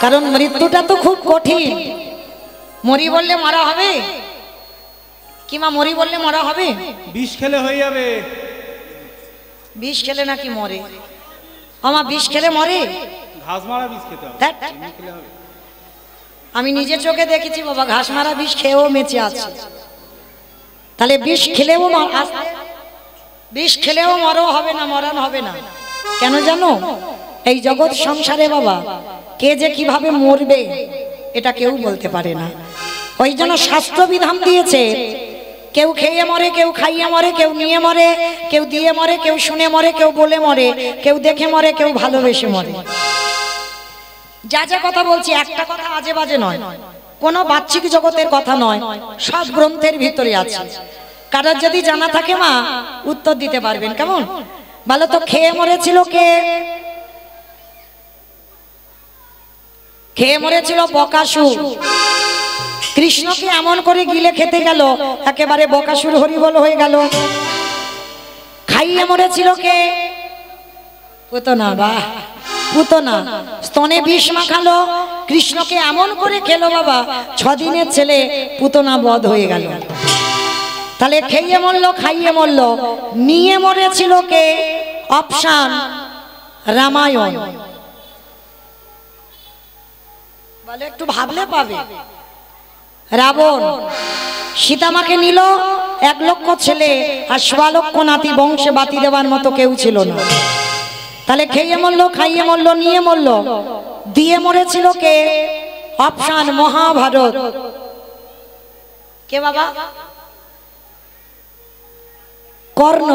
কারণ মৃত্যুটা তো খুব কঠিন। মরি বললে মরা হবে কি মা? মরি বললে মরা হবে? বিষ খেলে হয়ে যাবে। বিষ খেলে নাকি মরে? আমার বিষ খেলে মরে? ঘাস মারা বিষ খেতে হবে। আমি নিজে চোখে দেখেছি বাবা, ঘাস মারা বিষ খেয়েও বেঁচে আছে। তাহলে বিষ খেলেও বিষ খেলেও মরো হবে না, মরণ হবে না। কেন জানো? এই জগৎ সংসারে বাবা কে যে কিভাবে মরবে এটা কেউ বলতে পারে না। ওই জন্য শাস্ত্র বিধান দিয়েছে, কেউ খেয়ে মরে, কেউ খাইয়ে মরে, কেউ নিয়ে মরে, কেউ দিয়ে মরে, কেউ শুনে মরে, কেউ বলে মরে, কেউ দেখে মরে, কেউ ভালোবেসে মরে। যা যা কথা বলছি একটা কথা আজে বাজে নয়, কোনো বাহ্যিক জগতের কথা নয়, সব গ্রন্থের ভিতরে আছে। কারোর যদি জানা থাকে মা উত্তর দিতে পারবেন। কেমন বলো তো? খেয়ে মরেছিল কে? খেয়ে মরেছিল বকাসুর। কৃষ্ণকে এমন করে গিলে খেতে গেল একেবারে বকাসুর হরিবল হয়ে গেল। খাইয়ে মরেছিল কে? পুতনা। বাহ, পুতনা স্তনে বিষ মাখালো, কৃষ্ণকে এমন করে খেলো বাবা 6 দিনের ছেলে পুতনা বধ হয়ে গেল। তাহলে খেয়ে মরলো, খাইয়ে মরলো। নিয়ে মরেছিল কে? অপশান রামায়ণ। বলে একটু ভাবলে পাবে। রাবণ সীতামাকে নিল, 1 লক্ষ ছেলে আর 1.25 লক্ষ নাতি, বংশে বাতি দেওয়ার মতো কেউ ছিল না। তাহলে খেয়ে মরলো, খাইয়ে মরলো, নিয়ে মরলো। দিয়ে মরেছিল কে? অপশান মহাভারত। কে বাবা? কর্ণ।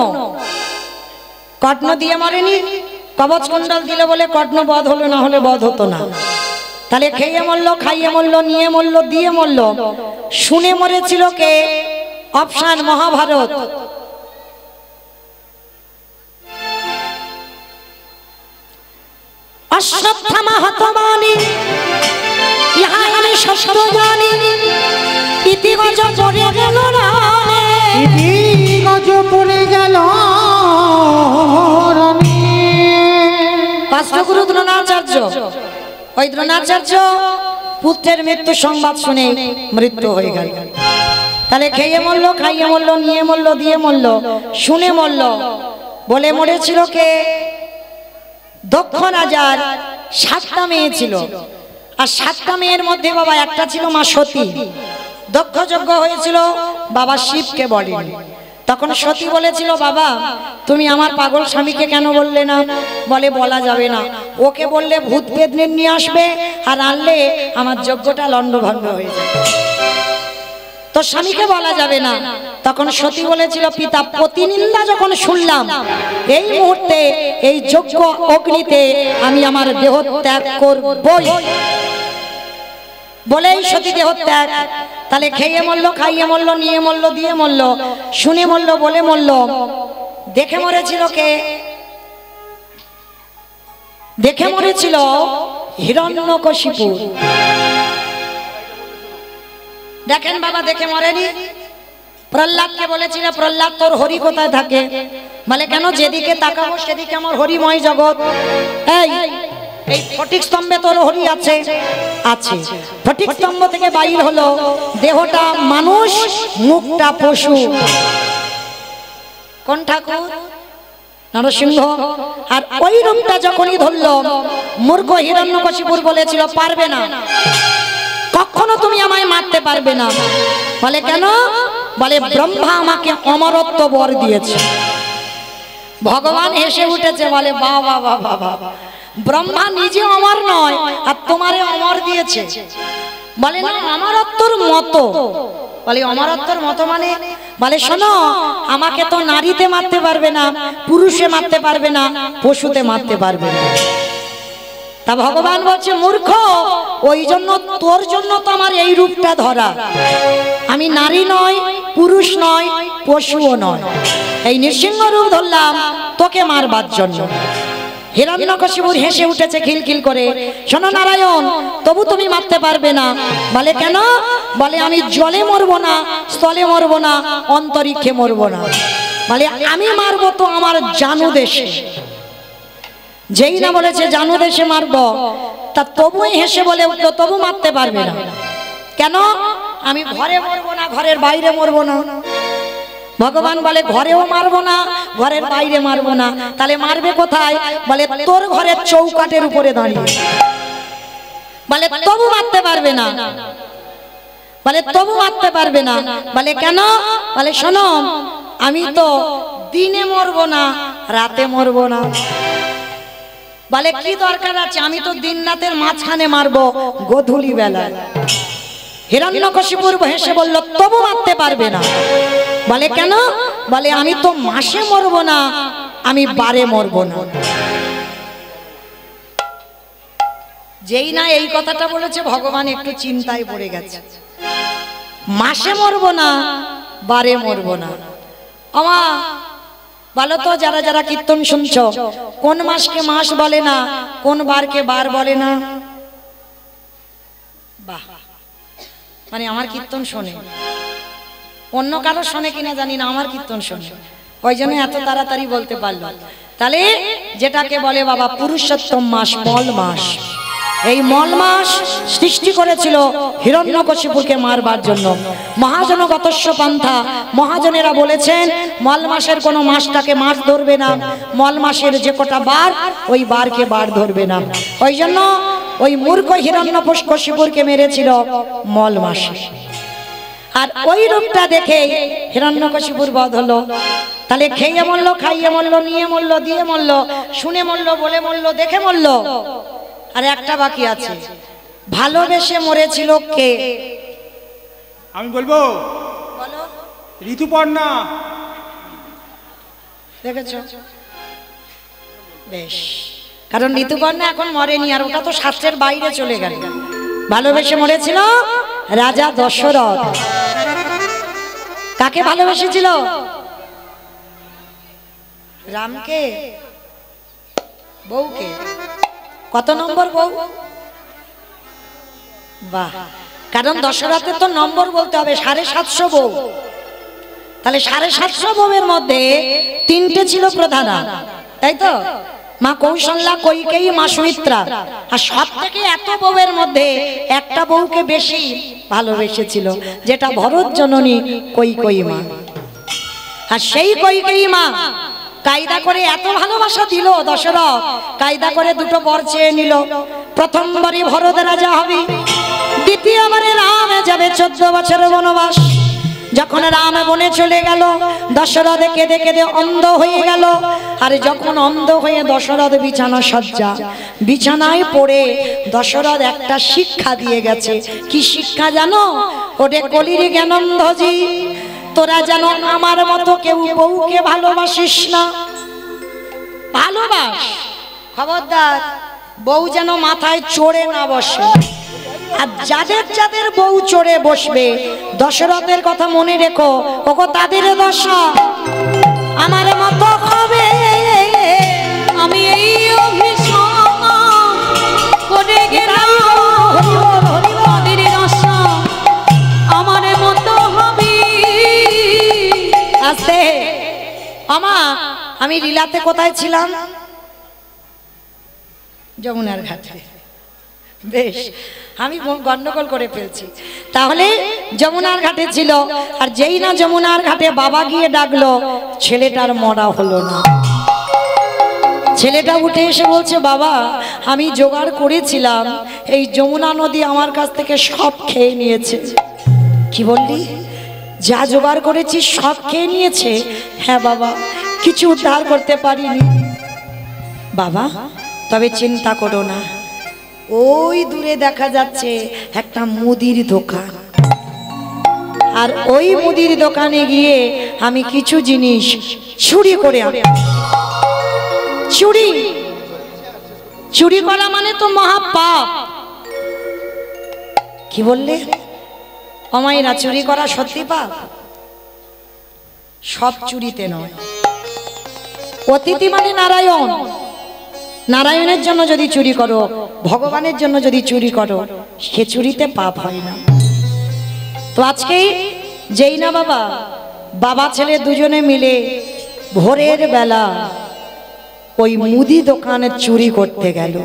কর্ণ দিয়ে মরেনি? কবচ কুণ্ডল দিল বলে কর্ণ বধ হলো, না হলে বধ হতো না। তাহলে খেয়ে মরলো, খাইয়ে মরলো, নিয়ে মরলো, দিয়ে মরলো। শুনে মরেছিল কে? অপশান মহাভারত। অশ্বত্থামা হতবানি ইহা আমি শস্ত্র জানি, ইতি গজ পড়ে গেল রানে, ইতি গজ পড়ে গেল রানে। রাষ্ট্রগুরু দ্রোণাচার্য, ওই দ্রোণাচার্য পুত্রের মৃত্যু সংবাদ শুনে মৃত্যু হয়ে গেল। তাহলে খেয়ে মরলো, খাইয়ে মরলো, নিয়ে মরলো, দিয়ে মরলো, শুনে মরলো। বলে মরেছিল কে? দক্ষ রাজার 7টা মেয়ে ছিল, আর 7টা মেয়ের মধ্যে বাবা একটা ছিল মা সতী। দক্ষ যজ্ঞ হয়েছিল, বাবা শিবকে বলেনি। তখন সতী বলেছিল, বাবা তুমি আমার পাগল স্বামীকে কেন বললে না? বলে বলা যাবে না, ওকে বললে ভূত পেতনি নিয়ে আসবে, আর আনলে আমার যজ্ঞটা লন্ডভন্ড হয়ে যাবে, তো স্বামীকে বলা যাবে না। তখন সতী বলেছিল, পিতা প্রতিনিন্দা যখন শুনলাম, এই মুহূর্তে এই যজ্ঞ অগ্নিতে আমি আমার দেহ ত্যাগ করবই। বলেই সতী দেহ ত্যাগ। তাহলে খেয়ে মরলো, খাইয়ে মরলো, নিয়ে মরলো, দিয়ে মরলো, শুনে মরলো, বলে মরলো। দেখে মরেছিল কে? দেখে মরেছিল হিরণ্যকশিপু। দেখেন বাবা, দেখে মরেনি। প্রহ্লাদকে বলেছিল, প্রহ্লাদ তোর হরি কোথায় থাকে? বলে কেন? যেদিকে তাকাবো সেদিকে আমার হরিময় জগৎ। এই ফটিক স্তম্ভে তোর হরি আছে? আছে। ফটিক স্তম্ভ থেকে বাইর হলো, দেহটা মানুষ, মুখটা পশু। কোন ঠাকুর? নরসিংহ। আর ওই রূপটা যখনই ধরলো, মূর্খ হিরণ্যকশিপুর বলেছিল, পারবে না, কখনো তুমি আমায় মারতে পারবে না। বলে কেন? বলে ব্রহ্মা আমাকে অমরত্ব বর দিয়েছে। ভগবান হেসে উঠেছে, বলে বাবা বাবা বাবা, ব্রহ্মা নিজে অমর নয় আর তোমারে অমর দিয়েছে। বলে না, অমরত্বর মতো। বলে অমরত্বর মতো মানে? বলে শোনো, আমাকে তো নারীতে মারতে পারবে না, পুরুষে মারতে পারবে না, পশুতে মারতে পারবে না। তা ভগবান বলছে, মূর্খ, ওই জন্য তোর জন্য তো আমার এই রূপটা ধরা। আমি নারী নয়, পুরুষ নয়, পশুও নয়, এই নৃসিংহ রূপ ধরলাম তোকে মারবার জন্য। হিরণ্যকশিপুর হেসে উঠেছে খিলখিল করে। শোনো নারায়ণ, তবু তুমি মারতে পারবে না। বলে কেন? বলে আমি জলে মরবো না, স্থলে মরবো না, অন্তরিক্ষে মরবো না। বলে আমি মারবো তো আমার জানু দেশে। যেই না বলেছে জানু দেশে মারব, তা তবুই হেসে বলে উঠলো তবু মারতে পারবে না। কেন? আমি ঘরে মরবো না, ঘরের বাইরে মরবো না। ভগবান বলে ঘরেও মারবো না, ঘরের বাইরে মারবো না। তাহলে মারবে কোথায়? বলে তোর ঘরের চৌকাটের উপরে দাঁড়িয়ে। বলে তবু মারতে পারবে না। বলে তবু মারতে পারবে না। বলে কেন? বলে শোনো, আমি তো দিনে মরবো না, রাতে মরবো না। বলে কি দরকার আছে? আমি তো দিন রাতের মাঝখানে মারবো, গোধূলি বেলায়। হিরণ্যকশিপু হেসে বলল তবু মারতে পারবে না। বলে কেন? বলে আমি তো মাসে মরবো না, আমি বারে মরবো না। যেই না এই কথাটা বলেছে ভগবান একটু চিন্তায় পড়ে গেছে। মাসে মরবো না, বারে মরবো না। আমা বলো তো, যারা যারা কীর্তন শুনছো, কোন মাসকে মাস বলে না, কোন বারকে বার বলে না? বাহ, মানে আমার কীর্তন শোনে। অন্য কারো শোনে কিনা জানি না, আমার কীর্তন শোনে, ওই জন্য এত তাড়াতাড়ি বলতে পারলো। তাহলে যেটাকে বলে বাবা পুরুষোত্তম মাস, মল মাস, এই মল মাস সৃষ্টি করেছিল হিরণ্যকশিপুকে মারবার জন্য। মহাজনগতস্য পন্থা, মহাজনেরা বলেছেন মল মাসের কোনো মাসটাকে মাস ধরবে না, মল মাসের যে কটা বার ওই বারকে বার ধরবে না। ওই জন্য ওই মূর্খ হিরণ্যকশিপুকে মেরেছিল মল মাসে। আর ওই রূপটা দেখে হিরণ্যকশিপুর বধ হলো। তাহলে খেয়ে মরলো, খাইয়ে মরলো, নিয়ে মরলো, দিয়ে মরলো, শুনে মরলো, বলে মরলো, দেখে মরলো। আর একটা বাকি আছে, ভালোবেসে মরেছিল কে? আমি বলবো, ঋতুপর্ণা। দেখেছো? বেশ, কারণ ঋতুপর্ণা এখন মরেনি, আর ওটা তো শাস্ত্রের বাইরে চলে গেল। ভালোবেসে মরেছিল রাজা দশরথ। কাকে ভালোবেসেছিল? রামকে, বউকে। কত নম্বর বউ? বাহ, কারণ দশরথের তো নম্বর বলতে হবে, 750 বউ। তাহলে 750 বউয়ের মধ্যে 3টে ছিল প্রধানা, তাই তো? মা কৌশল্যা, কৈকেয়ী, মা সুমিত্রা। আর সব থেকে এত বউয়ের মধ্যে একটা বউকে বেশি ভালোবেসেছিল, যেটা ভরত জননী কৈকেয়ী মা। আর সেই কৈকেয়ী মা কায়দা করে এত ভালোবাসা দিল দশরথ, কায়দা করে দুটো বর চেয়ে নিল। প্রথমবারই ভরত রাজা হবে, দ্বিতীয়বারে রাম যাবে 14 বছর বনবাস। যখন রাম বনে চলে গেল, দশরথ কেঁদে কেঁদে অন্ধ হয়ে গেল। আর যখন অন্ধ হয়ে দশরথ বিছানা সজ্জা, বিছানায় পড়ে দশরথ একটা শিক্ষা দিয়ে গেছে। কি শিক্ষা জানো? ওরে কলির জ্ঞানন্ধজি, তোরা যেন আমার মতো কেউ বউকে ভালোবাসিস না। ভালোবাস, খবরদার বউ যেন মাথায় চড়ে না বসে। আর যাদের যাদের বউ চড়ে বসবে, দশরথের কথা মনে রেখো, ওগো তাদের দশা আমার মতো হবে। আমি এই অভিশাপ করে গেলাম, তাদের দশা আমার মতো হবে। আস্তে আমা, আমি লীলাতে কোথায় ছিলাম? যমুনার ঘাটে। বেশ, আমি গন্ডগোল করে ফেলছি। তাহলে যমুনার ঘাটে ছিল, আর যেই না যমুনার ঘাটে বাবা গিয়ে ডাকলো, ছেলেটার মরা হলো না। ছেলেটা উঠে এসে বলছে, বাবা আমি জোগাড় করেছিলাম, এই যমুনা নদী আমার কাছ থেকে সব খেয়ে নিয়েছে। কি বললি? যা জোগাড় করেছি সব খেয়ে নিয়েছে? হ্যাঁ বাবা, কিছু উদ্ধার করতে পারিনি। বাবা তবে চিন্তা করো না, ওই দূরে দেখা যাচ্ছে একটা মুদির দোকান, আর ওই মুদির দোকানে গিয়ে আমি কিছু জিনিস চুরি করে আনব। চুরি, চুরি করা মানে তো মহাপাপ। কি বললে? অমাইরা, চুরি করা সত্যি পাপ? সব চুরিতে নয়। অতিথি মানে নারায়ণ, নারায়ণের জন্য যদি চুরি করো, ভগবানের জন্য যদি চুরি করো, সে চুরিতে পাপ হয় না। তো আজকেই যেই না বাবা ছেলে দুজনে মিলে ভোরের বেলা ওই মুদি দোকানে চুরি করতে গেল।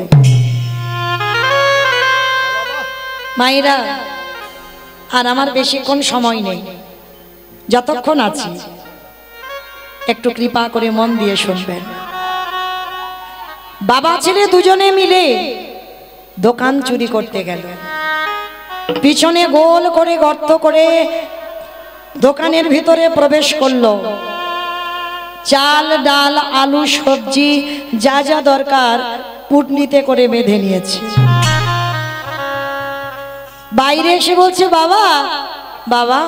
মায়েরা, আর আমার বেশিক্ষণ সময় নেই, যতক্ষণ আছি একটু কৃপা করে মন দিয়ে শুনবেন। বাবা ছেলে দুজনে মিলে দোকান চুরি করতে গেল। পিছনে গোল করে গর্ত করে দোকানের ভিতরে প্রবেশ করলো। চাল ডাল আলু সবজি যা যা দরকার পুটলিতে করে বেঁধে নিয়েছে। বাইরে এসে বলছে, বাবা বাবা,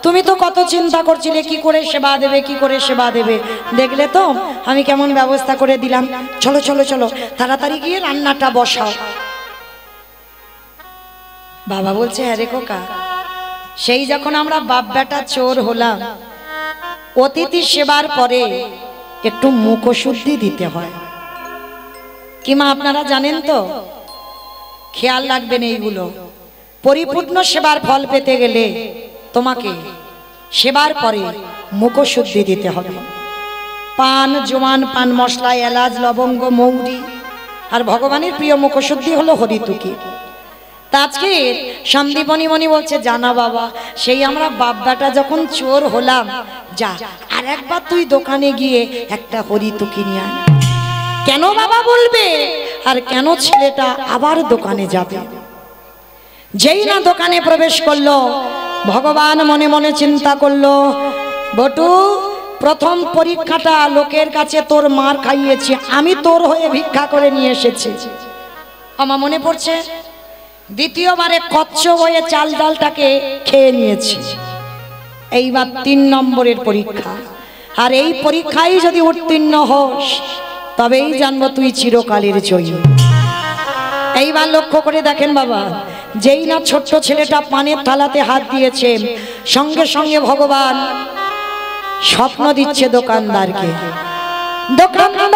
তুমি তো কত চিন্তা করছিলে কি করে সেবা দেবে, কি করে সেবা দেবে, দেখলে তো আমি কেমন ব্যবস্থা করে দিলাম। চলো চলো চলো, তাড়াতাড়ি গিয়ে রান্নাটা বসাও। বাবা বলছে, আরে খোকা, সেই যখন আমরা বাপ বেটা চোর হলাম, অতিথি সেবার পরে একটু মুখশুদ্ধি দিতে হয়। কি মা, আপনারা জানেন তো? খেয়াল রাখবেন এইগুলো। পরিপূর্ণ সেবার ফল পেতে গেলে তোমাকে সেবার পরে মুখশুদ্ধি দিতে হবে। পান জোয়ান, পান মশলা, এলাচ, লবঙ্গ, মৌরি, আর ভগবানের প্রিয় মুখশুদ্ধি হলো হরিতুকি। তা আজকে সন্দীপনী মনি বলছে, জানা বাবা, সেই আমরা বাব্বাটা যখন চোর হলাম, যা আর একবার তুই দোকানে গিয়ে একটা হরিতুকি নিয়ে আয়। কেন বাবা বলবে, আর কেন ছেলেটা আবার দোকানে যাবে? যেই না দোকানে প্রবেশ করলো, ভগবান মনে মনে চিন্তা করলো, বটু, প্রথম পরীক্ষাটা লোকের কাছে তোর মার খাইয়েছি, আমি তোর হয়ে ভিক্ষা করে নিয়ে এসেছি। আমার মনে পড়ছে, দ্বিতীয়বারে কচ্ছপ হয়ে চাল ডালটাকে খেয়ে নিয়েছি। এইবার 3 নম্বরের পরীক্ষা, আর এই পরীক্ষায় যদি উত্তীর্ণ হোস তবেই জানবো তুই চিরকালের জয়ী। এইবার লক্ষ্য করে দেখেন বাবা, যেই না ছোট্ট ছেলেটা পানের থালাতে হাত দিয়েছে, সঙ্গে সঙ্গে ভগবান স্বপ্ন দিচ্ছে দোকানদারকে। দোকানদার,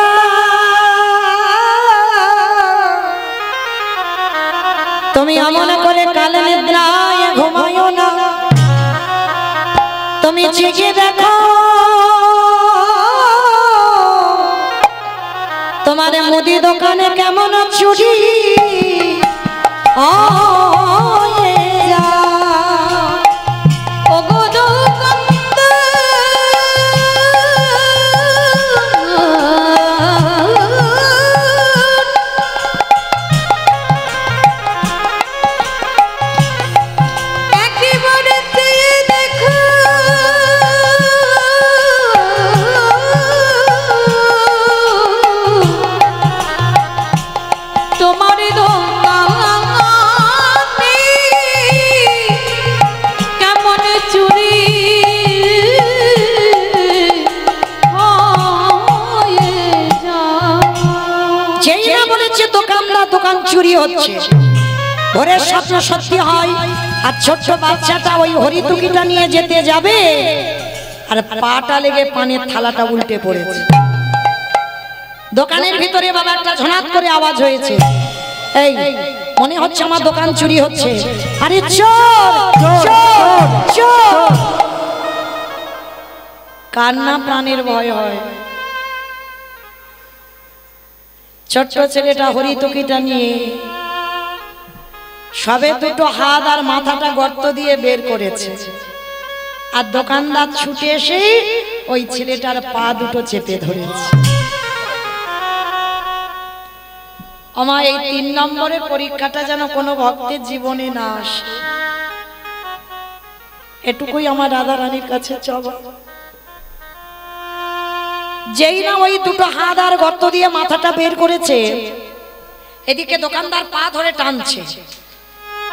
তুমি এমন করে কালে নিদ্রায় ঘুমায়ো না, তুমি জেগে দেখো তোমার মুদি দোকানে কেমন চুরি হয়ে যায়। ওগো দোকানদার, একেবারে চেয়ে দেখো তোমার দোকানে কেমন চুরি হয়ে যায়। যেই না বলেছে দোকানদার, দোকান চুরি হচ্ছে, ভোরের স্বপ্ন সত্যি হয়। আর ছোট্ট বাচ্চাটা ওই হরিতুকিটা নিয়ে যেতে যাবে, আর পাটা লেগে পানের থালাটা উল্টে পড়েছে। দোকানের ভিতরে বাবা একটা ঝনাত করে আওয়াজ হয়েছে, এই মনে হচ্ছে আমার দোকান চুরি হচ্ছে। আরে চোর চোর চোর! কান্না প্রাণের ভয় হয়। ছোট্ট ছেলেটা হরিতুকিটা নিয়ে সবে দুটো হাত আর মাথাটা গর্ত দিয়ে বের করেছে, আর দোকানদার ছুটে এসে ওই ছেলেটার পা দুটো চেপে ধরেছে। আমার এই 3 নম্বরের পরীক্ষাটা যেন কোনো ভক্তের জীবনে না আসে, এটুকুই আমার রাধা রানীর কাছে চাওয়া। যেই না ওই দুটো হাত আর গর্ত দিয়ে মাথাটা বের করেছে, এদিকে দোকানদার পা ধরে টানছে।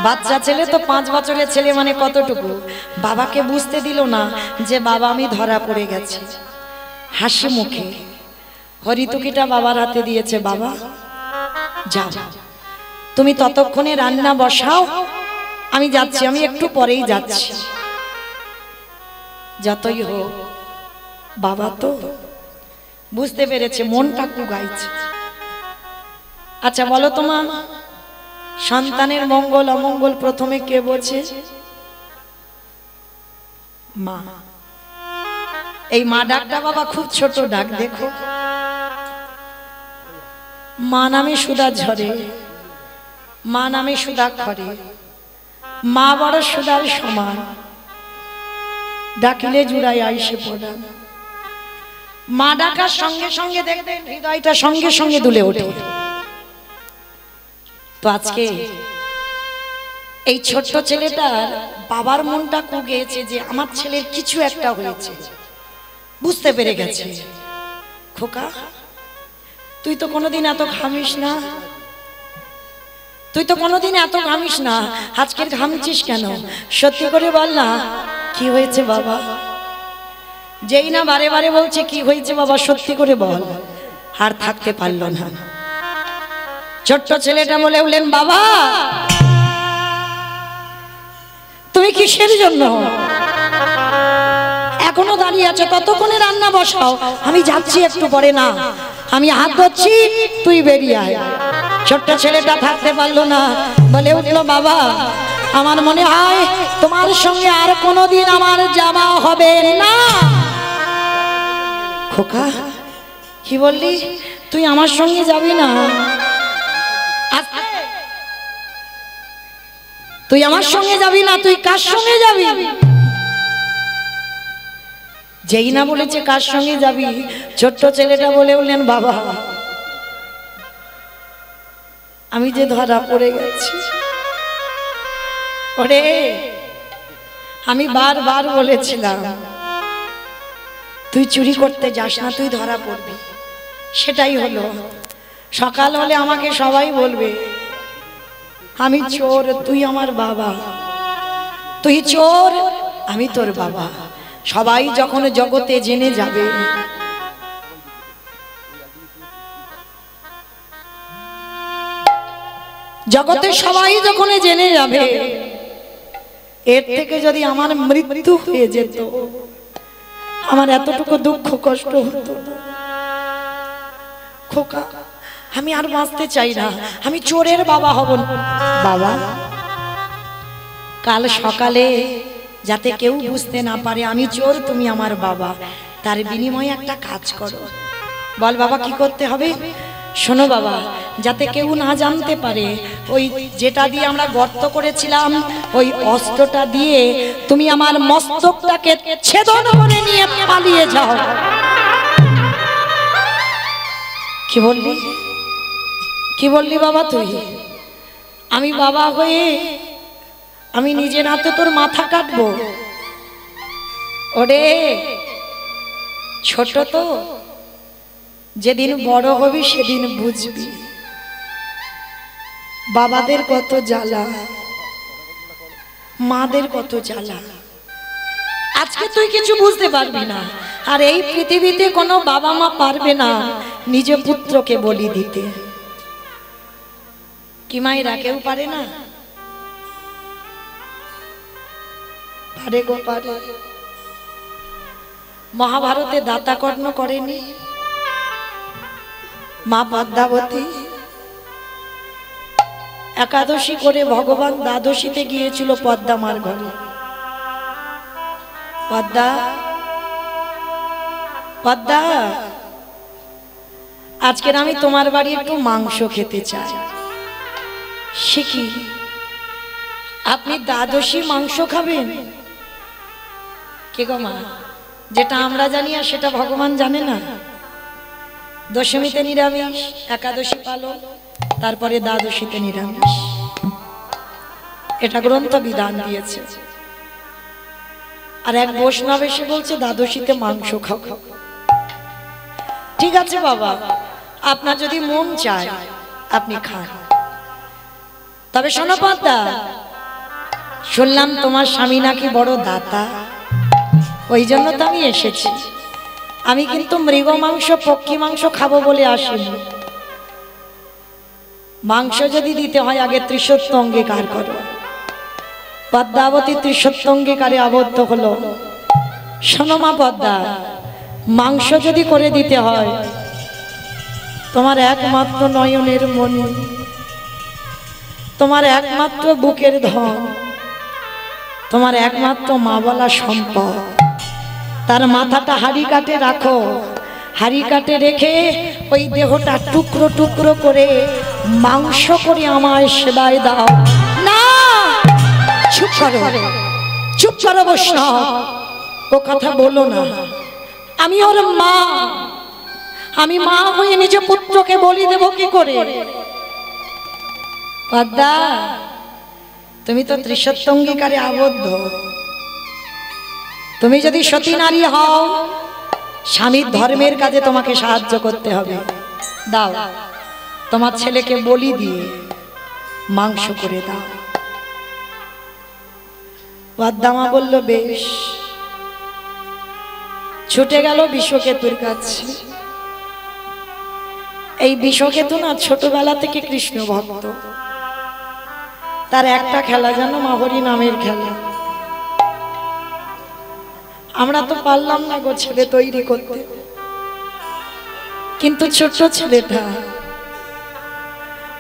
বাচ্চা ছেলে তো, 5 বছরের ছেলে, মানে কতটুকু, বাবাকে বুঝতে দিল না যে বাবা আমি ধরা পড়ে গেছি। হাসি মুখে হরিতুকিটা বাবার হাতে দিয়েছে, বাবা যাও, তুমি ততক্ষণে রান্না বসাও, আমি যাচ্ছি, আমি একটু পরেই যাচ্ছি। যতই হোক বাবা তো বুঝতে পেরেছে, মনটা কুগাইছে। আচ্ছা বলো তো মা, সন্তানের মঙ্গল অমঙ্গল প্রথমে কে বোঝে? মা। এই মা ডাকটা বাবা খুব ছোট ডাক, দেখো মা নামে সুধা ঝরে, মা নামে সুধা খরে, মা বড় সুধার সমান, ডাকিলে জুড়াই আইসে পড়া। মা ডাকার সঙ্গে সঙ্গে দেখবেন হৃদয়টা সঙ্গে সঙ্গে দুলে ওঠে। তো আজকে এই ছোট্ট ছেলেটার বাবার মনটা কুগেছে যে আমার ছেলের কিছু একটা হয়েছে, বুঝতে পেরে গেছে। খোকা, তুই তো কোনোদিন এত ঘামিস না, তুই তো কোনোদিন এত ঘামিস না, আজকের ঘামছিস কেন? সত্যি করে বল না, কি হয়েছে বাবা? যেই না বারে বারে বলছে কি হয়েছে বাবা, সত্যি করে বল। আর থাকতে পারল না, ছোট্ট ছেলেটা বলে উঠলেন, বাবা তুমি কিসের জন্য এখনো দাঁড়িয়ে আছো? ততক্ষণে রান্না বসাও, আমি যাচ্ছি একটু পরে। না, আমি হাত ধরছি, তুই বেরিয়ে আয়। ছোট্ট ছেলেটা থাকতে পারলো না, বলে উঠলো, বাবা আমার মনে হয় তোমার সঙ্গে আর কোনোদিন আমার যাওয়া হবে না। খোকা, কি বললি? তুই আমার সঙ্গে যাবি না? তুই আমার সঙ্গে যাবি না? তুই কার সঙ্গে যাবি? যেই না বলেছে কার সঙ্গে যাবি, ছোট্ট ছেলেটা বলে উঠলেন, বাবা আমি যে ধরা পড়ে গেছি। ওরে, আমি বারবার বলেছিলাম তুই চুরি করতে যাস না, তুই ধরা পড়বি। সেটাই হলো। সকাল হলে আমাকে সবাই বলবে আমি চোর, তুই আমার বাবা। তুই চোর, আমি তোর বাবা। সবাই যখন জগতে জেনে যাবে, জগতে সবাই যখন জেনে যাবে, এর থেকে যদি আমার মৃত্যু হয়ে যেত, আমার এতটুকু দুঃখ কষ্ট হতো না। খোকা, আমি আর বাঁচতে চাই না, আমি চোরের বাবা হব না। বাবা, কাল সকালে যাতে কেউ বুঝতে না পারে আমি চোর, তুমি আমার বাবা, তার বিনিময়ে একটা কাজ করো। বল বাবা, কি করতে হবে? শোনো বাবা, যাতে কেউ না জানতে পারে, ওই যেটা দিয়ে আমরা গর্ত করেছিলাম, ওই অস্ত্রটা দিয়ে তুমি আমার মস্তকটাকে ছেদন করে নিয়ে পালিয়ে যাও। কি বললি? কি বললি বাবা তুই? আমি বাবা হয়ে আমি নিজের হাতে তোর মাথা কাটবো? ওরে ছোট তো, যেদিন বড় হবি সেদিন বুঝবি বাবাদের কত জ্বালা, মাদের কত জ্বালা। আজকে তুই কিছু বুঝতে পারবি না, আর এই পৃথিবীতে কোনো বাবা মা পারবে না নিজ পুত্রকে বলি দিতে। কি মায়েরা কেউ পারে না? পারে গো, পারে। মহাভারতে দাতাকর্ণ করেনি মা পদ্মাবতী? একাদশী করে ভগবান দ্বাদশীতে গিয়েছিল পদ্মা মার ঘরে। পদ্মা, পদ্মা, আজকের আমি তোমার বাড়ি একটু মাংস খেতে চাই। সে কি, আপনি দ্বাদশী মাংস খাবেন? কে গো মা? যেটা আমরা জানি আর সেটা ভগবান জানে না। দশমীতে নিরামিষ, একাদশী পালন, তারপরে দ্বাদশীতে নিরামিষ। এটা গ্রন্থ বিধান দিয়েছে। আর এক বৈষ্ণব এসে বলছে দ্বাদশীতে মাংস খাও। ঠিক আছে বাবা, আপনার যদি মন চায় আপনি খান। তবে শোনো পদ্মা, শুনলাম তোমার স্বামী নাকি বড় দাতা, ওই জন্য তো আমি এসেছি। আমি কিন্তু মৃগ মাংস, পক্ষী মাংস খাবো বলে আসিনি। মাংস যদি দিতে হয় আগে ত্রিসত্য অঙ্গীকার করো। পদ্মাবতী ত্রিসত্য অঙ্গীকারে আবদ্ধ হলো। শোনো মা পদ্মা, মাংস যদি করে দিতে হয়, তোমার একমাত্র নয়নের মণি, তোমার একমাত্র বুকের ধন, তোমার একমাত্র মা বলা সম্পদ, তার মাথাটা হাড়ি কাটে রাখো। হাড়ি কাটে রেখে ওই দেহটা টুকরো টুকরো করে মাংস করে আমায় সেবায় দাও। না, চুপ করো, চুপ করো বৈষ্ণব, ও কথা বলো না। আমি ওর মা, আমি মা হয়ে নিজ পুত্রকে বলি দেব কি করে? পদ্মা, তুমি তো ত্রিসত্যঙ্গীকারে আবদ্ধ। তুমি যদি সতী নারী হও, স্বামীর ধর্মের কাজে তোমাকে সাহায্য করতে হবে। দাও, তোমার ছেলেকে বলি দিয়ে মাংস করে দাও। পদ্মা বলল বেশ। ছুটে গেল বিশ্বকেতুর কাছে। এই বিশ্বকেতু না ছোটবেলা থেকে কৃষ্ণ ভক্ত। তার একটা খেলা জানো, মাহরি নামের খেলা। আমরা তো পারলাম না গো ছেলে তৈরি করতে, কিন্তু ছোট্ট ছেলেটা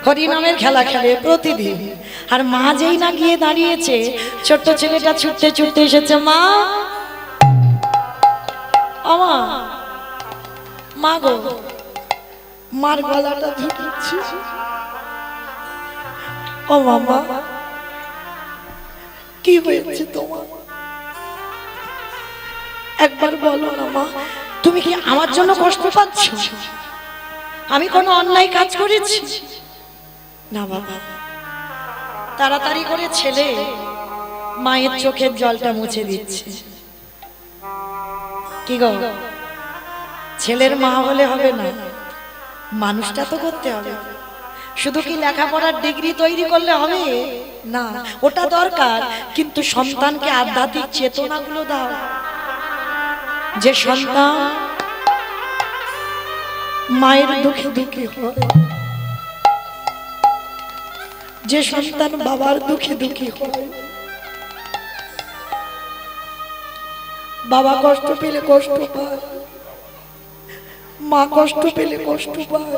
হরি নামের খেলা খেলে প্রতিদিন। আর মা যেই না গিয়ে দাঁড়িয়েছে, ছোট্ট ছেলেটা ছুটতে ছুটতে এসেছে, মা, আমা, মা গো, মার গলাটা ধরেছি। ও মামা, কি হয়েছে তোমার? একবার বলো না মা, তুমি কি আমার জন্য কষ্ট পাচ্ছ? আমি কোনো অন্যায় কাজ করেছি? না বাবা। তাড়াতাড়ি করে ছেলে মায়ের চোখের জলটা মুছে দিচ্ছে। কি গো, ছেলের মা হলে হবে না, মানুষটা তো করতে হবে। শুধু কি লেখাপড়ার ডিগ্রি তৈরি করলে হবে না? ওটা দরকার, কিন্তু সন্তানকে আধ্যাত্মিক চেতনাগুলো দাও। যে সন্তান মায়ের দুঃখে দুঃখী হয়, যে সন্তান বাবার দুঃখে দুঃখী হয়, বাবা কষ্ট পেলে কষ্ট পায়, মা কষ্ট পেলে কষ্ট পায়,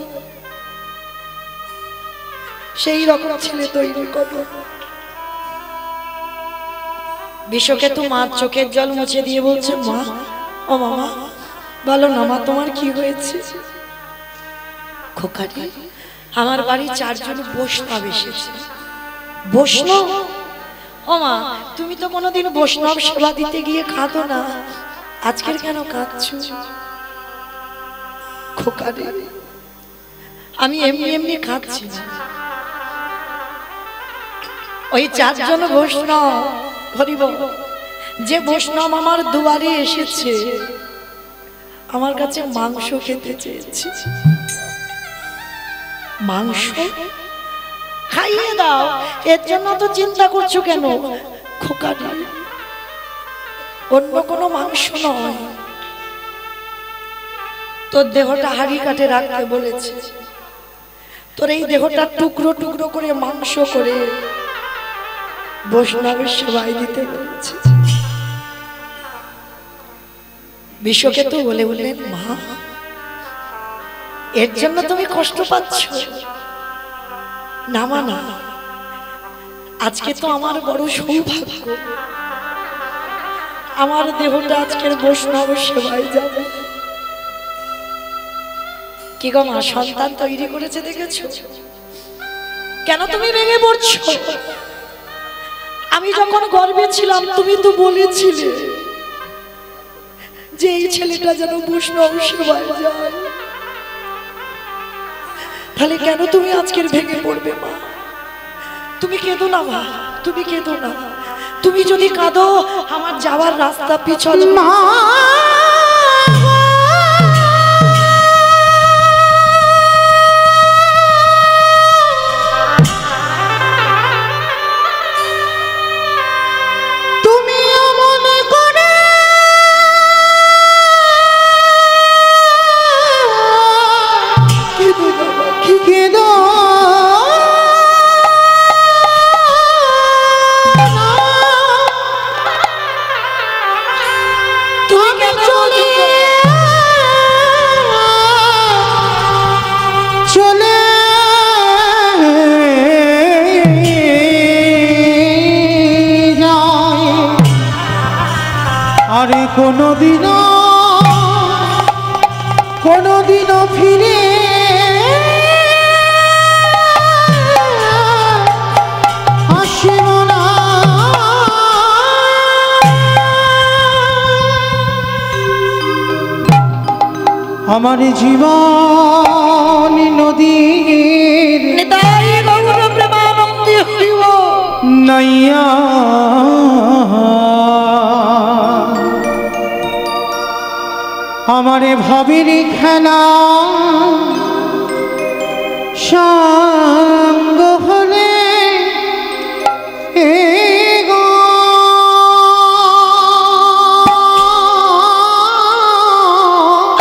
সেই রকম ছেলে তৈরি করো। বিশ্বকেতু মার চোখের জল মুছে দিয়ে বলছে, মা, ও মামা, বলো না মা, তোমার কি হয়েছে? খোকাটি, আমার বাড়ি 4 জন বৈষ্ণব এসেছে। বৈষ্ণব? ও মা, তুমি তো কোনোদিন বৈষ্ণব সেবা দিতে গিয়ে কাঁদো না, আজকের কেন কাঁদছো? খোকাটি, আমি এমনি এমনি কাঁদছি না। ওই 4 জন বৈষ্ণব, হরিব, যে বৈষ্ণব আমার দুয়ারে এসেছে, আমার কাছে মাংস খেতে চেয়েছে। মাংস খাইয়ে দাও, এর জন্য তো চিন্তা করছো কেন? খোকাটি, অন্য কোনো মাংস নয়, তোর দেহটা হাড়ি কাটে রাখতে বলেছে। তোর এই দেহটা টুকরো টুকরো করে মাংস করে বৈষ্ণবের সেবায় দিতে বলেছে। বিশ্বকেতু বলে বললেন, মা, এর জন্য তুমি কষ্ট পাচ্ছ? না মা, না, আজকে তো আমার বড় সৌভাগ্য, আমার দেহটা আজকের বৈষ্ণব সেবায় যাবে। কি গো মা, সন্তান তৈরি করেছে দেখেছো? কেন তুমি ভেঙে পড়ছো? আমি যখন গর্ভে ছিলাম, তুমি তো বলেছিলে যে এই ছেলেটা যেন বৈষ্ণব সেবায় যায়। তাহলে কেন তুমি আজকের ভেঙে পড়বে মা? তুমি কেঁদো না মা, তুমি কেঁদো না। তুমি যদি কাঁদো, আমার যাওয়ার রাস্তা পিছল। মা, কোনদিনও ফিরে আমার জীবন নদীর নিতাই গৌর প্রেমানন্দে হরিব নাইয়া আমার ভাবের খেলা সঙ্গ হলে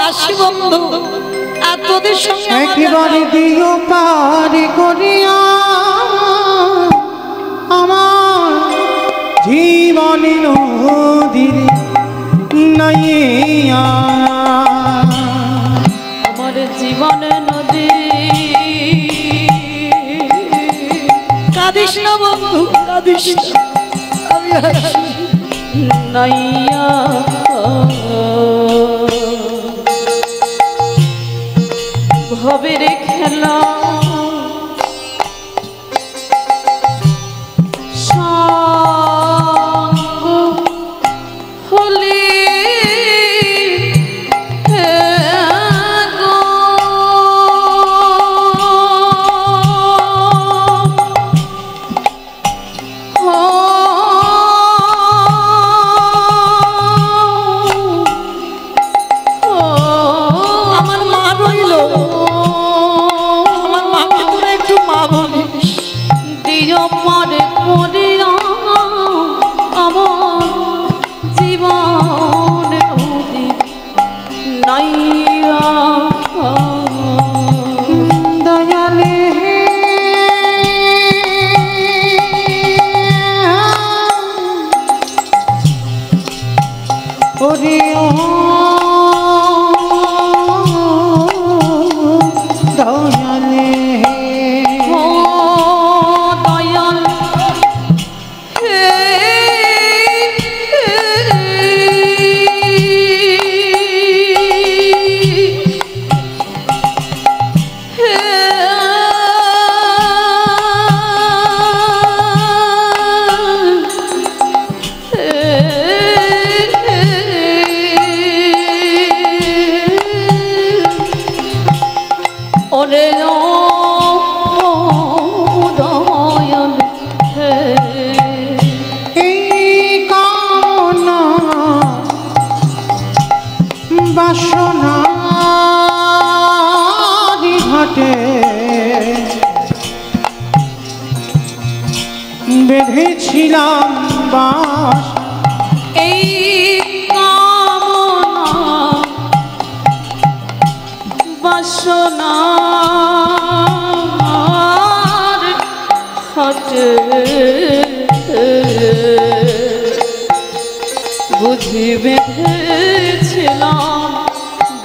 আসি বন্ধু আর তোদের সঙ্গে একেবারে দিও পার করিয়া আমার জীবন নদীর নাইয়া আমার জীবন নদী কাঁদিস না বন্ধু কাঁদিস না আমি আসি নাইয়া ভবের খেলা সঙ্গ হলে গো আমার মা রইল আমার মাকে তোরা একটু মা বলিস দিও পরে করিয়া আমার জীবন নাইয়া দয়ালে ওরে ও দয়ালে ও দয়াল হে ওরে ও দয়াল হে এই কামনা বাসনা ঘাটে বেঁধেছিলাম বাস এই কামনা বাসনার হাটে বুঝি বেঁধেছিলাম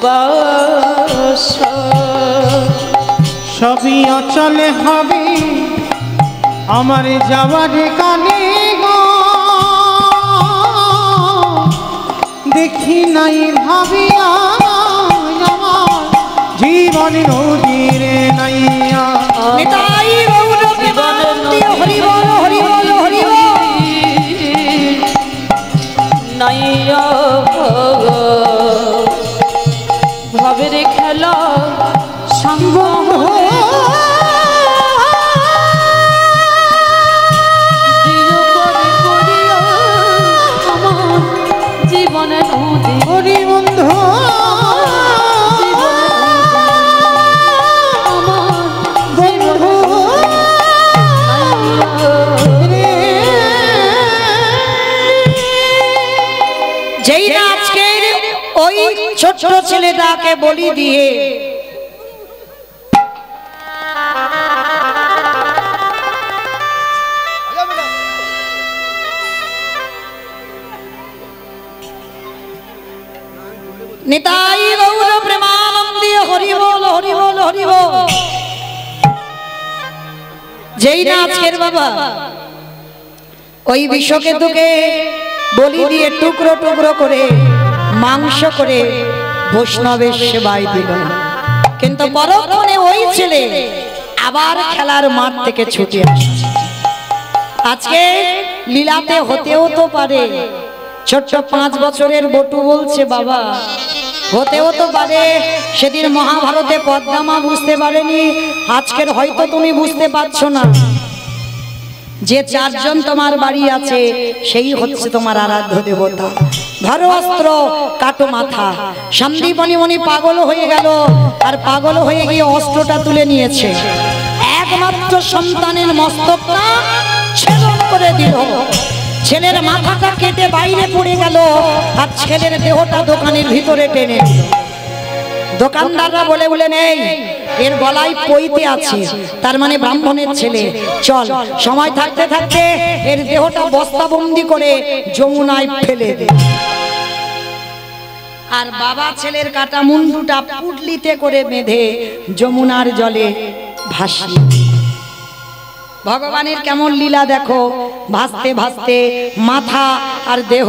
বাসা সবই অচলে হবে আমার যাওয়ার কানে গো দেখি নাই ভাবিয়া আমার জীবন নদীর নাইয়া নিতাই গৌর প্রেমানন্দে হরি বল হরি বল হরি বল নাইয়া ভবের খেলা সঙ্গ হলে দিও পরে করিয়া আমার জীবনে নদী হরি বন্ধু বন্ধু রে যেই না আজকের ওই ছোট ছেলেটাকে বলি দিয়ে নিতাই গৌর প্রেমানন্দে হরি বল হরি বল হরি বল যেই না আজকের বাবা ওই বিশ্বকেতুকে বলি দিয়ে টুকরো টুকরো করে মাংস করে বৈষ্ণবের সেবায় দিল কিন্তু পরক্ষণে ওই ছেলে আবার খেলার মাঠ থেকে ছুটে আসছে আজকে লীলাতে হতেও তো পারে ছোট্ট 5 বছরের বটু বলছে বাবা হতেও তো পারে সেদিন মহাভারতে পদ্মা বুঝতে পারেনি, আজকের হয়তো তুমি বুঝতে পারছো না। যে চারজন তোমার বাড়ি আছে সেই হচ্ছে তোমার আরাধ্য দেবতা। ধরো অস্ত্র, কাটো মাথা। সন্দীপনী মনি পাগল হয়ে গেল, আর পাগল হয়ে গিয়ে অস্ত্রটা তুলে নিয়েছে। একমাত্র সন্তানের মস্তকটা ছেদন করে দিল। ছেলের মাথাটা কেটে বাইরে পড়ে গেল, আর ছেলের দেহটা দোকানের ভিতরে টেনে দিল। দোকানদাররা বলে বলে নেই, এর গলায় পইতে আছে, তার মানে ব্রাহ্মণের ছেলে। চল, সময় থাকতে থাকতে এর দেহটা বস্তাবন্দি করে যমুনায় ফেলে দে। আর বাবা ছেলের কাটা মুন্ডুটা পুটলিতে করে বেঁধে যমুনার জলে ভাসিয়ে। ভগবানের কেমন লীলা দেখো, ভাসতে ভাসতে মাথা আর দেহ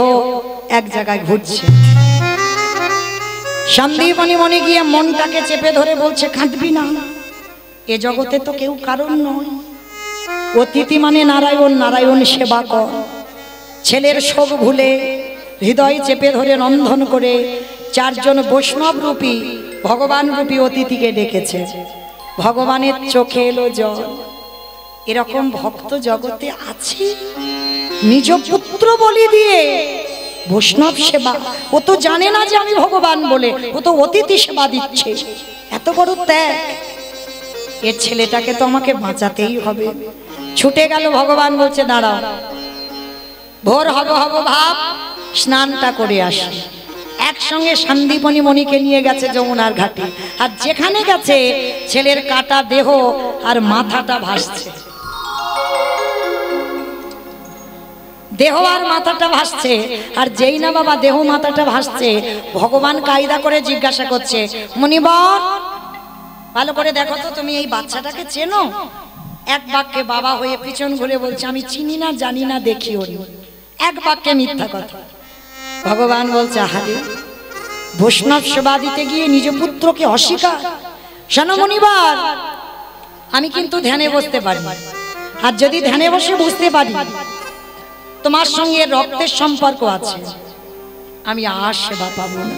এক জায়গায় ঘুরছে। সন্দীপনী মনে গিয়ে মনটাকে চেপে ধরে বলছে, কাঁদবি না, এ জগতে তো কেউ কারণ নয়। অতিথি মানে নারায়ণ, নারায়ণ সেবা কর। ছেলের শোক ভুলে হৃদয় চেপে ধরে রন্ধন করে চারজন বৈষ্ণব রূপী ভগবান রূপী অতিথিকে ডেকেছে। ভগবানের চোখে এলো জল। এরকম ভক্ত জগতে আছে, নিজ পুত্র বলি দিয়ে বৈষ্ণব সেবা। ও তো জানে না যে আমি ভগবান বলে, ও তো অতিথি সেবা দিচ্ছে। এত বড় ত্যাগ, এর ছেলেটাকে তো আমাকে বাঁচাতেই হবে। ছুটে গেল। ভগবান বলছে, দাঁড়াও, ভোর হব হব ভাব, স্নানটা করে আসি। একসঙ্গে সন্দীপনী মণিকে নিয়ে গেছে যমুনার ঘাটে। আর যেখানে গেছে ছেলের কাটা দেহ আর মাথাটা ভাসছে। দেহ আর মাথাটা ভাসছে। আর যেই না বাবা দেহ মাথাটা ভাসছে, ভগবান কায়দা করে জিজ্ঞাসা করছে, মুনিবর ভালো করে দেখো তো, তুমি এই বাচ্চাটাকে চেনো? এক বাক্যে বাবা হয়ে পিছন ঘুরে বলছে, আমি চিনি না, জানি না, দেখিও নি। এক বাক্যে মিথ্যা কথা। ভগবান বলছে, আহারে, বৈষ্ণব সেবা দিতে গিয়ে নিজ পুত্রকে অস্বীকার। শোনো মুনিবর, আমি কিন্তু ধ্যানে বসতে পারি, আর যদি ধ্যানে বসে বুঝতে পারি তোমার সঙ্গে রক্তের সম্পর্ক আছে, আমি আর সেবা পাবো না।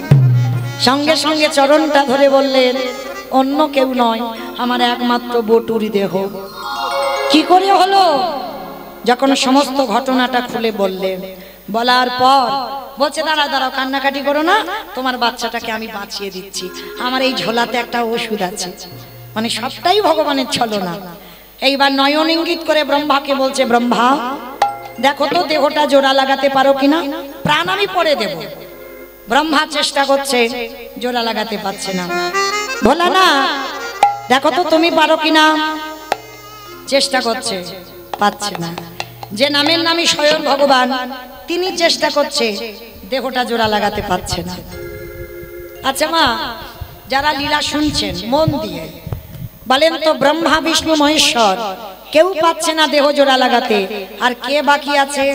সঙ্গে সঙ্গে চরণটা ধরে বললেন, অন্য কেউ নয়, আমার একমাত্র বটুর দেহ। কি করে হলো? যখন সমস্ত ঘটনাটা খুলে বললেন, বলার পর বলছে, দাঁড়াও দাঁড়াও, কান্নাকাটি করো না, তোমার বাচ্চাটাকে আমি বাঁচিয়ে দিচ্ছি। আমার এই ঝোলাতে একটা ওষুধ আছে। মানে সবটাই ভগবানের ছলনা। এইবার নয়ন ইঙ্গিত করে ব্রহ্মাকে বলছে, ব্রহ্মা দেখো তো দেহটা জোড়া লাগাতে পারো কিনা, প্রাণ আমি পড়ে দেব। ব্রহ্মা চেষ্টা করছে, জোড়া লাগাতে পারছে না। ভোলা না, দেখো তো তুমি পারো কিনা। চেষ্টা করছে, পাচ্ছে না। যে নামের নামই স্বয়ং ভগবান, তিনি চেষ্টা করছে, দেহটা জোড়া লাগাতে পারছে না। আচ্ছা মা, যারা লীলা শুনছেন মন দিয়ে বলেন তো, ব্রহ্মা বিষ্ণু মহেশ্বর কেউ পাচ্ছে না দেহ জোড়া লাগাতে, আর কে বাকি আছে?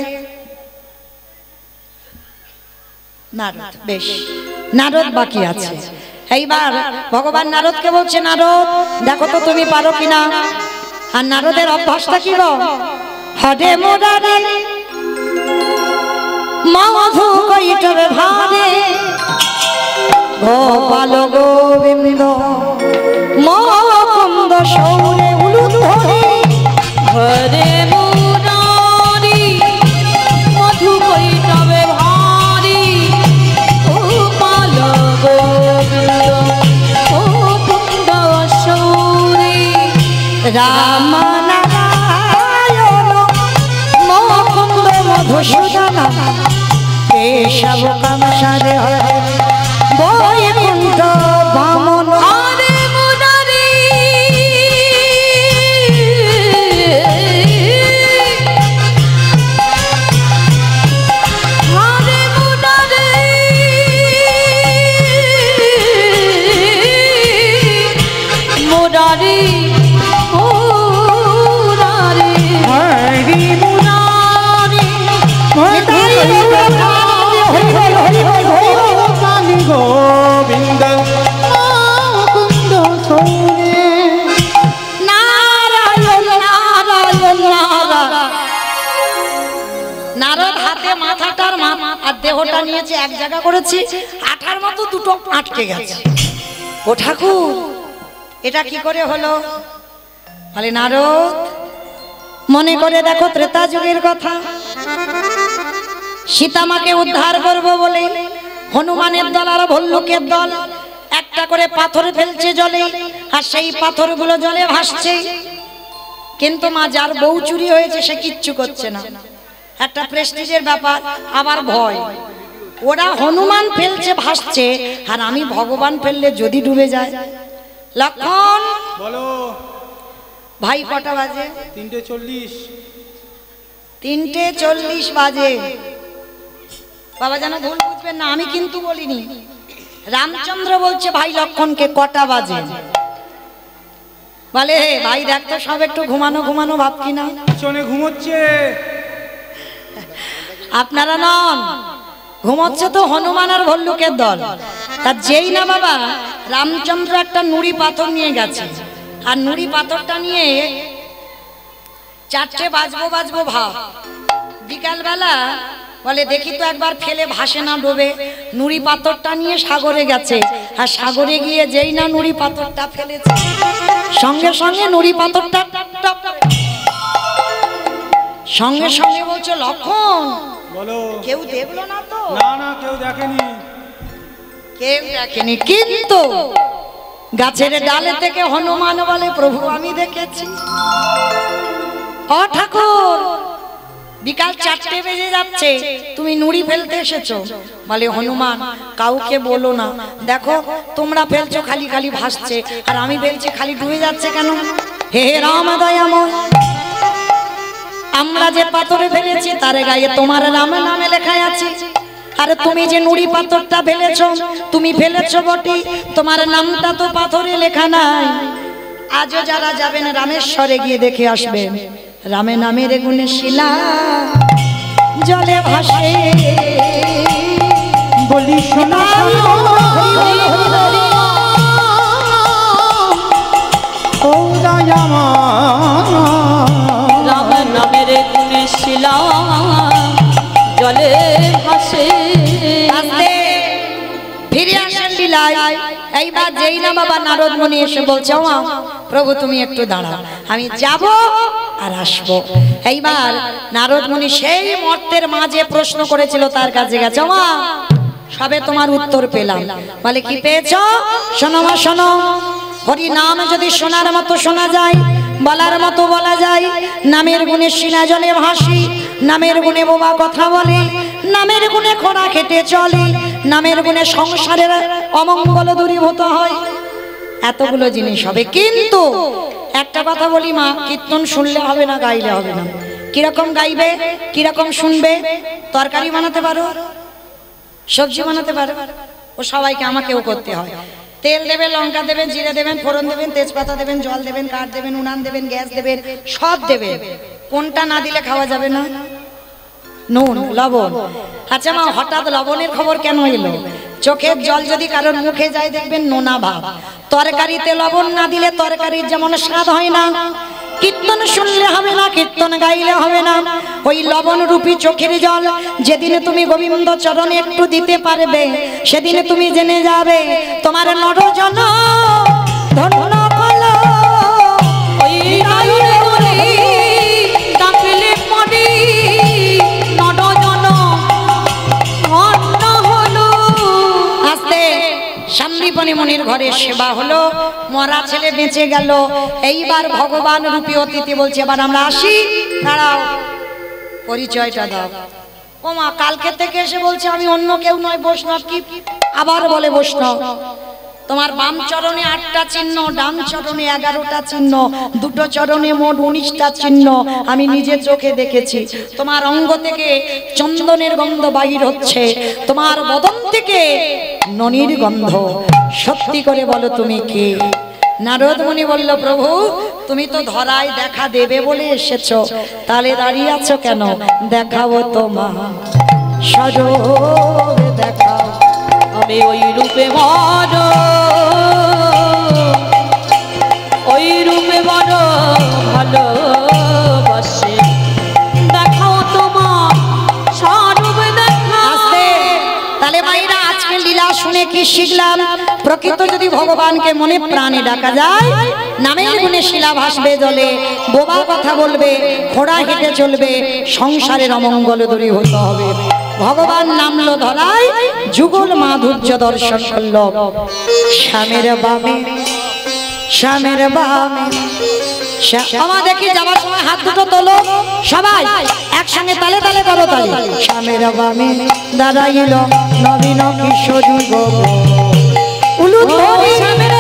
নারদ। বেশ, নারদ বাকি আছে। এইবার ভগবান নারদকে বলছে, নারদ দেখো তো তুমি পারো কিনা। আর নারদের অভ্যাসটা কি গো? হরে মোরারে মধু কৈটবে ভারে, গোপাল গোবিন্দ মুকুন্দ সৌরে উলুদ ধরে। হরে মুরারি মধু কৈটবে ভারি, গোপাল গোবিন্দ মুকুন্দ সৌরে। রাম নারায়ণ মুকুন্দ মধুসূদন, কেশব কামসারে হরে বৈকুণ্ঠ বামন। হরে মুরারি হরে মুরারি মুরারি মুরারি হরি মুরারি গোপাল গোবিন্দ নারদ হাতে মাথাটার আর দেহটা নিয়েছে এক জায়গা করেছি, আঠার মতো দুটো আটকে গেছে। ও ঠাকুর, এটা কি করে হলো? বলে নারদ, মনে করে দেখো ত্রেতা যুগের কথা। সীতামাকে উদ্ধার করব বলে হনুমানের দল আর ভল্লুকের দল একটা করে পাথর ফেলছে জলে, আর সেই পাথরগুলো জলে ভাসছে। কিন্তু মা, যার বউ চুরি হয়েছে সে কিচ্ছু করছে না। একটা প্রেস্টিজের ব্যাপার, আবার ভয়। ওরা হনুমান ফেলছে ভাসছে, আর আমি ভগবান ফেললে যদি ডুবে যায়। লক্ষণ, বলো। ভাই কটা বাজে? 3:40। 3:40 বাজে। বাবা যেন ভুল বুঝবেন না, আমি কিন্তু বলিনি। রামচন্দ্র বলছে ভাই লক্ষণকে কটা বাজে। বলে ভাই দেখ তো, সব একটু ঘুমানো ঘুমানো ভাব কিনা। পিছনে ঘুমোচ্ছে। আপনারা নন, ঘুমোচ্ছে তো হনুমান আর ভল্লুকের দল। তার যেই না বাবা রামচন্দ্র একটা নুড়ি পাথর নিয়ে গেছে, আর নুড়ি পাথরটা নিয়ে 4টে বাজবো ভাব। বিকালবেলা বলে দেখি তো একবার ফেলে ভাসে না ডোবে। নুড়ি পাথরটা নিয়ে সাগরে গেছে, আর সাগরে গিয়ে যেই না নুড়ি পাথরটা ফেলেছে, সঙ্গে সঙ্গে নুড়ি পাথরটা সঙ্গে সঙ্গে বলছে লক্ষণ, বলো। কেউ দেখলো না তো? না না, কেউ দেখেনি। কেউ দেখেনি, কিন্তু গাছের ডালে থেকে হনুমান বলে প্রভু আমি দেখেছি। ও ঠাকুর, বিকাল 4টে বেজে যাচ্ছে, তুমি নুড়ি ফেলতে এসেছো। বলে হনুমান কাউকে বলো না, দেখো তোমরা ফেলছো খালি খালি ভাসছে, আর আমি ফেলছি খালি ডুবে যাচ্ছে কেন? হে রাম দয়াময়, আমরা যে পাথরে ফেলেছি তার গায়ে তোমার রাম নামে লেখা আছে। আরে তুমি যে নুড়ি পাথরটা ফেলেছো, তুমি ফেলেছো বটে, তোমার নামটা তো পাথরে লেখা নাই। আজও যারা যাবেন রামেশ্বরে গিয়ে দেখে আসবেন, রামে নামের গুণে শিলা জলে ভাসে। বলি শোনা ও দয়ামা, রাম নামের গুণে শিলা জলে ভাসে। ফিরে আসেন লীলায়। এইবার যেই না বাবা নারদ মুনি এসে বলছে ও প্রভু তুমি একটু দাঁড়াও, আমি যাব আর আসবো। এইবার নারদ মুনি সেই মর্তের মাঝে প্রশ্ন করেছিল তার কাছে গেছে, মা সবে তোমার উত্তর পেলাম। বলে কি পেয়েছো? শোনো মা শোনো, হরি নাম যদি শোনার মতো শোনা যায়, বলার মতো বলা যায়, নামের গুণে শিলা জলে ভাসি, নামের গুণে বোবা কথা বলে, নামের গুণে খোঁড়া খেটে চলে, নামের গুণে সংসারের অমঙ্গল দূরীভূত হয়। এতগুলো জিনিস হবে, কিন্তু একটা কথা বলি মা, কীর্তন শুনলে হবে না, গাইলে হবে না। কিরকম গাইবে, কিরকম শুনবে? তরকারি বানাতে পারো, সবজি বানাতে পারো, ও সবাইকে আমাকেও করতে হয়। তেল দেবেন, লঙ্কা দেবেন, জিরে দেবেন, ফোড়ন দেবেন, তেজপাতা দেবেন, জল দেবেন, কাঠ দেবেন, উনান দেবেন, গ্যাস দেবেন, সব দেবেন। কোনটা না দিলে খাওয়া যাবে না? নুন, লবণ। আচ্ছা মা, হঠাৎ লবণের খবর কেন এলো? চোখের জল যদি কারোর মুখে যায় দেখবেন নোনা ভাব। তরকারিতে লবণ না দিলে তরকারির যেমন স্বাদ হয় না, কীর্তন শুনলে হবে না, কীর্তন গাইলে হবে না। ওই লবণ রূপী চোখের জল যেদিনে তুমি গোবিন্দ চরণে একটু দিতে পারবে, সেদিনে তুমি জেনে যাবে তোমার নরজন ধন্য হলো। ওই নয়ন করে ডাকলে পড়ে নরজন ধন্য হলো। আস্তে শান্তিপনি মুনির ঘরে সেবা হলো, মরা ছেলে বেঁচে গেল। এইবার ভগবান রূপী অতিথি বলছে এবার আমরা আসি, দাঁড়াও পরিচয়টা দাও। ও মা, কালকে থেকে এসে বলছে আমি অন্য কেউ নয়, বৈষ্ণব। কি আবার বলে বৈষ্ণব? তোমার বাম চরণে 8টা চিহ্ন, ডান চরণে 11টা চিহ্ন, দুটো চরণে মোট 19টা চিহ্ন আমি নিজের চোখে দেখেছি। তোমার অঙ্গ থেকে চন্দনের গন্ধ বাহির হচ্ছে, তোমার বদন থেকে ননির গন্ধ। সত্যি করে বলো তুমি কি? নারদ মুনি বলল প্রভু তুমি তো ধরায় দেখা দেবে বলে এসেছো, তাহলে দাঁড়িয়ে আছো কেন? দেখাবো তোমার স্বরূপ দেখাও। আমি ওই রূপে বড়, ওই রূপে বড় ভালোবাসি। দেখাও তোমার লীলা শুনে কি শিখলাম? প্রকৃত যদি ভগবানকে মনে প্রাণে ডাকা যায়, নামের গুণে শিলা ভাসবে জলে, বোবা কথা বলবে, ঘোড়া হেঁটে চলবে, সংসারের অমঙ্গল দূরী হতে হবে। ভগবান নামলো ধরায়, যুগল মাধুর্য দর্শন করল। শ্যামের বামে, শ্যামের বামে, আমার দেখি যাবার সময় হাত দুটো তোলো সবাই একসঙ্গে, তালে তালে করো তালে। শ্যামের বামে দাঁড়াইল নবীন কিশোর যুগ, উলু ধরি শ্যামের